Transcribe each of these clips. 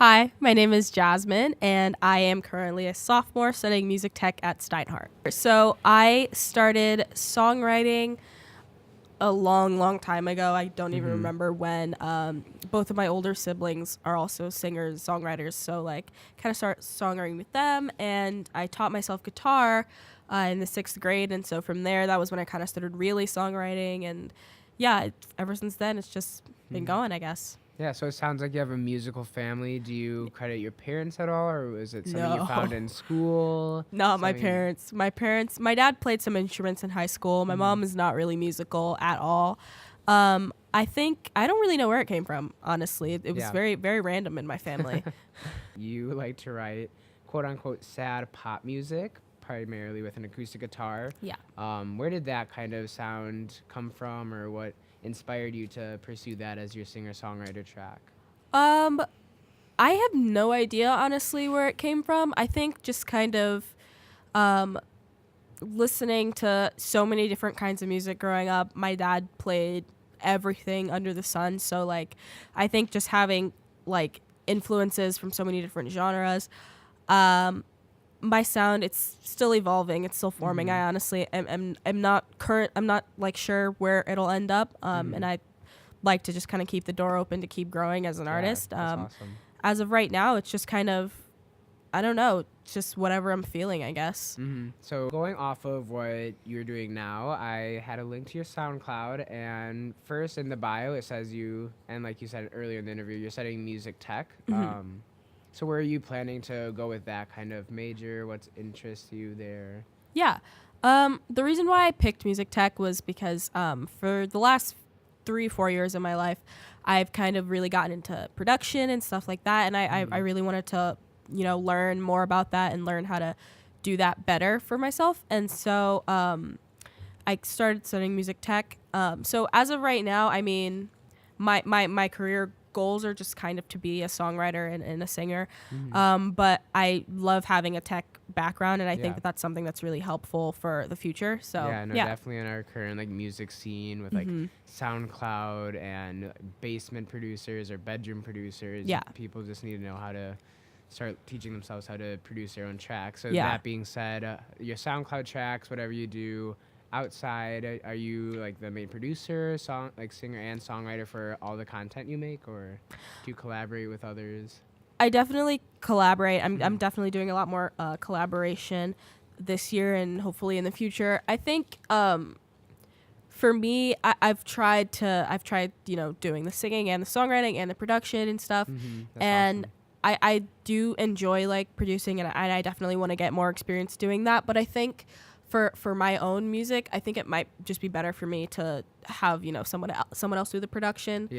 Hi, my name is Jasmine, and I am currently a sophomore studying music tech at Steinhardt. So I started songwriting a long time ago. I don't even remember when. Both of my older siblings are also singers, songwriters, so like kind of start songwriting with them, and I taught myself guitar in the 6th grade, and so from there, that was when I kind of started really songwriting, and yeah, ever since then, it's just been going, I guess. Yeah, so it sounds like you have a musical family. Do you credit your parents at all, or is it something you found in school? No, my parents. My dad played some instruments in high school. My mom is not really musical at all. I think, I don't really know where it came from, honestly. It was very, very random in my family. You like to write quote-unquote sad pop music, primarily with an acoustic guitar. Yeah. Where did that kind of sound come from, or what inspired you to pursue that as your singer-songwriter track? I have no idea, honestly, where it came from. I think just kind of listening to so many different kinds of music growing up. My dad played everything under the sun, so like I think just having like influences from so many different genres. My sound, it's still evolving, it's still forming. I honestly am not like sure where it'll end up, and I like to just kind of keep the door open to keep growing as an artist. That's awesome. As of right now, it's just kind of, I don't know, just whatever I'm feeling, I guess. So going off of what you're doing now, I had a link to your SoundCloud, and first in the bio it says you, and like you said earlier in the interview, you're studying music tech. So where are you planning to go with that kind of major? What interests you there? Yeah. The reason why I picked music tech was because for the last 3-4 years of my life, I've kind of really gotten into production and stuff like that, and I really wanted to, learn more about that and learn how to do that better for myself. And so I started studying music tech. So as of right now, I mean, my career goals are just kind of to be a songwriter and a singer. But I love having a tech background, and I think that that's something that's really helpful for the future. So definitely in our current like music scene with like SoundCloud and basement producers or bedroom producers, people just need to know how to start teaching themselves how to produce their own tracks. So that being said, your SoundCloud tracks, whatever you do outside, are you like the main producer, singer and songwriter for all the content you make, or do you collaborate with others? I definitely collaborate. I'm definitely doing a lot more collaboration this year and hopefully in the future. I think for me, I've tried doing the singing and the songwriting and the production and stuff, and awesome. I do enjoy like producing, and I definitely want to get more experience doing that. But I think for my own music, I think it might just be better for me to have someone else do the production.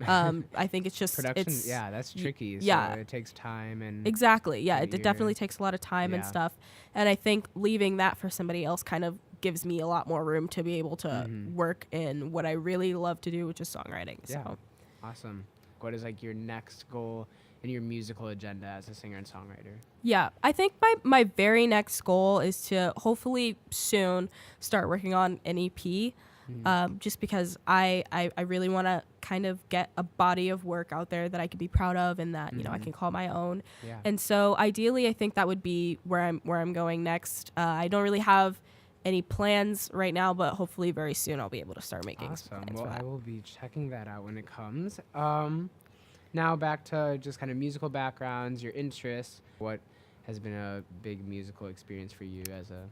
I think it's just production. That's tricky. So it takes time and exactly. It definitely takes a lot of time and stuff. And I think leaving that for somebody else kind of gives me a lot more room to be able to work in what I really love to do, which is songwriting. So awesome. What is like your next goal in your musical agenda as a singer and songwriter? Yeah, I think my very next goal is to hopefully soon start working on an EP, just because I really want to kind of get a body of work out there that I could be proud of and that I can call my own. And so ideally, I think that would be where I'm going next. I don't really have any plans right now, but hopefully very soon I'll be able to start making some plans for that. I will be checking that out when it comes. Now back to just kind of musical backgrounds, your interests. What has been a big musical experience for you as a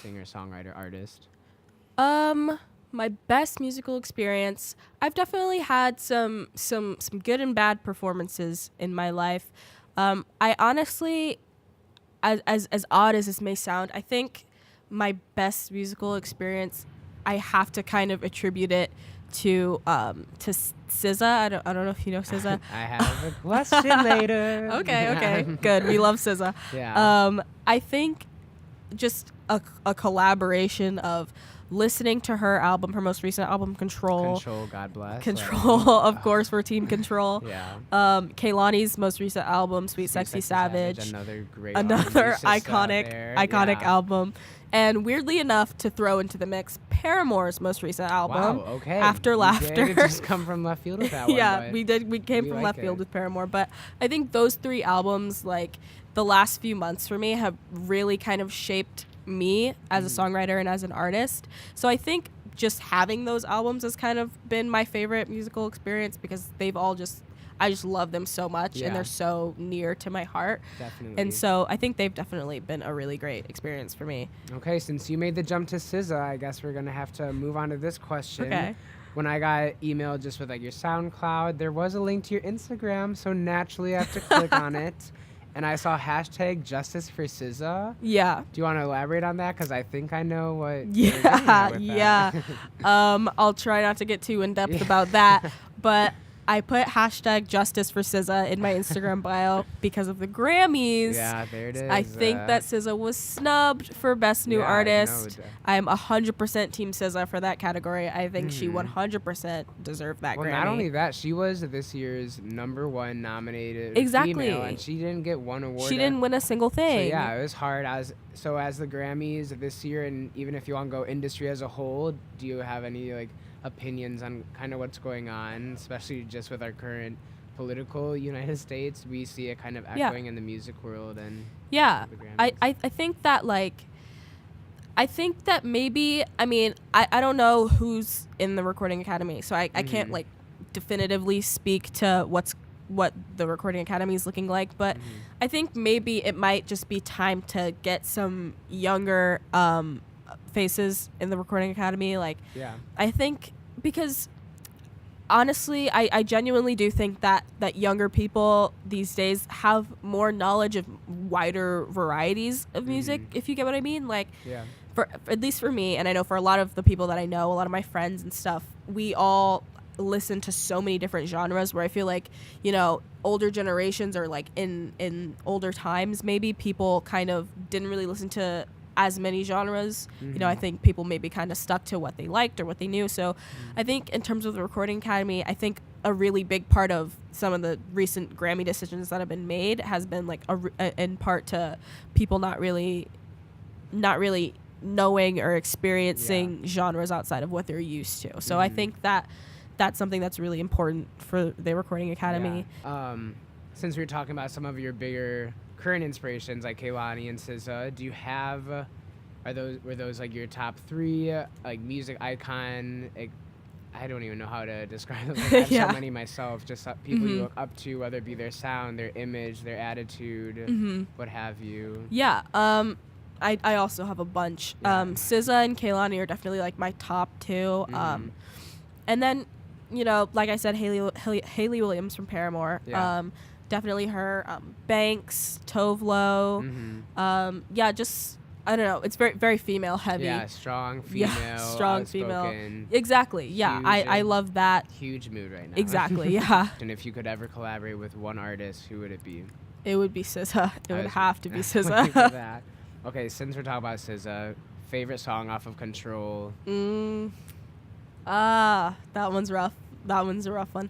singer, songwriter, artist? My best musical experience, I've definitely had some good and bad performances in my life. I honestly, as odd as this may sound, I think my best musical experience, I have to kind of attribute it to SZA. I don't know if you know SZA. I have a question later. Okay, good. We love SZA. I think just a collaboration of listening to her album, her most recent album, Control. Control, God bless. Control, of course, for Team Control. Kehlani's most recent album, Sweet Sexy Savage. Another great iconic album. And weirdly enough, to throw into the mix, Paramore's most recent album, Wow, okay. After Laughter. Did just come from left field with that one. Yeah, we did. We came from left field with Paramore. But I think those 3 albums, like, the last few months for me have really kind of shaped me as a songwriter and as an artist. So I think just having those albums has kind of been my favorite musical experience because they've all I just love them so much and they're so near to my heart. Definitely. And so I think they've definitely been a really great experience for me. Okay, since you made the jump to SZA, I guess we're going to have to move on to this question. Okay. When I got emailed just with like your SoundCloud, there was a link to your Instagram, so naturally I have to click on it. And I saw hashtag justice for SZA. Yeah. Do you want to elaborate on that? Because I think I know what Yeah. I'll try not to get too in depth about that. But I put hashtag justice for SZA in my Instagram bio because of the Grammys. Yeah, there it is. I think that SZA was snubbed for Best New Artist. I am 100% Team SZA for that category. I think she 100% deserved that Grammy. Not only that, she was this year's #1 nominated female, and she didn't get one award. She didn't win a single thing. So yeah, it was hard. As the Grammys this year, and even if you want to go industry as a whole, do you have any like opinions on kind of what's going on, especially just with our current political United States? We see it kind of echoing in the music world and the Grammys. I think that maybe, I mean, I don't know who's in the Recording Academy, so I can't like definitively speak to what the Recording Academy is looking like, but I think maybe it might just be time to get some younger faces in the Recording Academy. I think because honestly, I genuinely do think that younger people these days have more knowledge of wider varieties of music, if you get what I mean. For at least for me, and I know for a lot of the people that I know, a lot of my friends and stuff, we all listen to so many different genres where I feel like, you know, older generations or like in older times, maybe people kind of didn't really listen to as many genres. You know, I think people maybe kind of stuck to what they liked or what they knew. So I think in terms of the Recording Academy, I think a really big part of some of the recent Grammy decisions that have been made has been like in part to people not really knowing or experiencing genres outside of what they're used to. So I think that that's something that's really important for the Recording Academy. Since we were talking about some of your bigger current inspirations like Kehlani and SZA, do you have were those like your top 3 like music icon? I don't even know how to describe them. I have so many myself. Just people you look up to, whether it be their sound, their image, their attitude, what have you. Yeah. I also have a bunch. SZA and Kehlani are definitely like my top 2. And then, you know, like I said, Hayley Williams from Paramore. Definitely her. Banks, Tovlo. Just, I don't know. It's very, very female heavy. Yeah, strong female. Strong female. Exactly. Yeah, I love that. Huge mood right now. Exactly. Yeah. And if you could ever collaborate with one artist, who would it be? It would be SZA. It would have to be SZA. Okay, since we're talking about SZA, favorite song off of Control? That one's rough. That one's a rough one.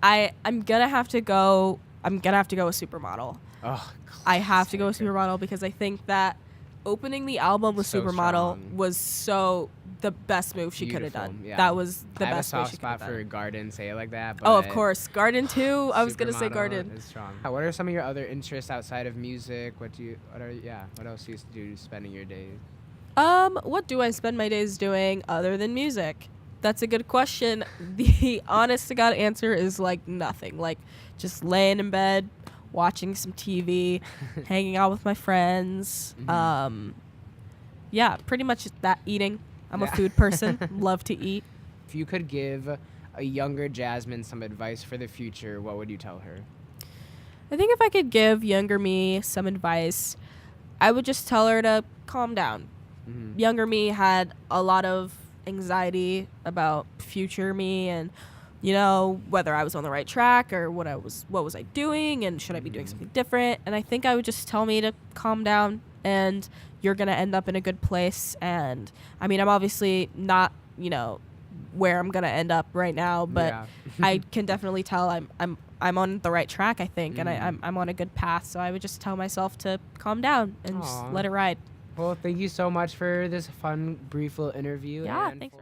I'm gonna have to go with Supermodel. Oh, I have to go with Supermodel because I think that opening the album with Supermodel was so the best move she could have done. Yeah. That was the best move she could have done. I have a soft spot for Garden, say it like that. But oh, of course. Garden too. I was going to say Garden. Is strong. What are some of your other interests outside of music? What else do you do spending your days? What do I spend my days doing other than music? That's a good question. The honest to God answer is like nothing. Like just laying in bed, watching some TV, hanging out with my friends. Pretty much that. Eating. I'm a food person. Love to eat. If you could give a younger Jasmine some advice for the future, what would you tell her? I think if I could give younger me some advice, I would just tell her to calm down. Younger me had a lot of anxiety about future me and, you know, whether I was on the right track or what was I doing and should I be doing something different. And I think I would just tell me to calm down and you're going to end up in a good place. And I mean, I'm obviously not, you know, where I'm going to end up right now, but I can definitely tell I'm on the right track, I think, and I'm on a good path. So I would just tell myself to calm down and just let it ride. Well, thank you so much for this fun, brief little interview. Yeah, and thanks.